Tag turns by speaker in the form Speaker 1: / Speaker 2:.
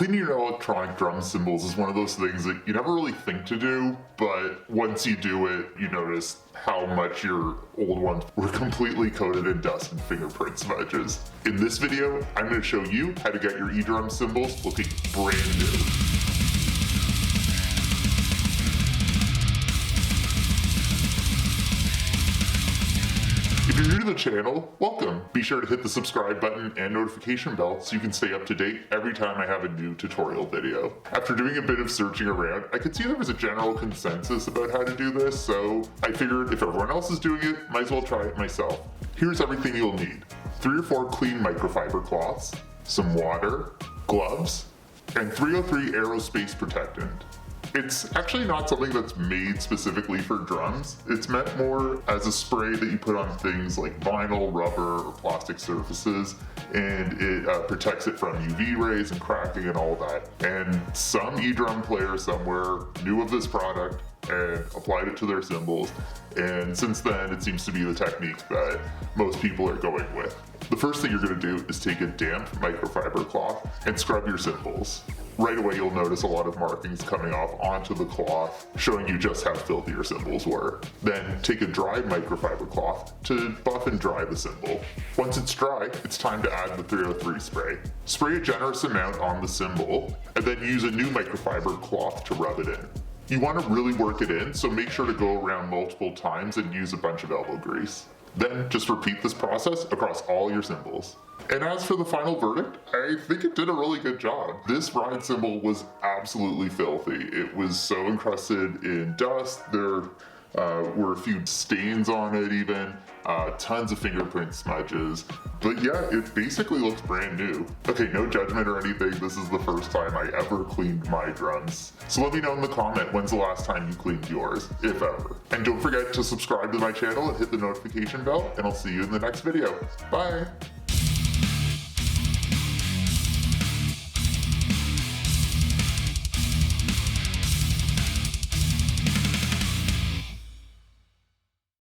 Speaker 1: Cleaning your electronic drum cymbals is one of those things that you never really think to do, but once you do it, you notice how much your old ones were completely coated in dust and fingerprint smudges. In this video, I'm going to show you how to get your edrum cymbals looking brand new. If you're new to the channel, welcome. Be sure to hit the subscribe button and notification bell so you can stay up to date every time I have a new tutorial video. After doing a bit of searching around, I could see there was a general consensus about how to do this, so I figured if everyone else is doing it, might as well try it myself. Here's everything you'll need. 3 or 4 clean microfiber cloths, some water, gloves, and 303 Aerospace Protectant. It's actually not something that's made specifically for drums. It's meant more as a spray that you put on things like vinyl, rubber, or plastic surfaces, and it protects it from UV rays and cracking and all that. And some edrum player somewhere knew of this product and applied it to their cymbals, and since then it seems to be the technique that most people are going with. The first thing you're going to do is take a damp microfiber cloth and scrub your cymbals. Right away you'll notice a lot of markings coming off onto the cloth, showing you just how filthy your cymbals were. Then take a dry microfiber cloth to buff and dry the cymbal. Once it's dry, it's time to add the 303 spray. Spray a generous amount on the cymbal, and then use a new microfiber cloth to rub it in. You want to really work it in, so make sure to go around multiple times and use a bunch of elbow grease. Then just repeat this process across all your cymbals. And as for the final verdict, I think it did a really good job. This ride cymbal was absolutely filthy. It was so encrusted in dust. There were a few stains on it even, tons of fingerprint smudges. But yeah, it basically looks brand new. Okay, no judgment or anything. This is the first time I ever cleaned my drums. So let me know in the comment when's the last time you cleaned yours, if ever. And don't forget to subscribe to my channel and hit the notification bell, and I'll see you in the next video. Bye!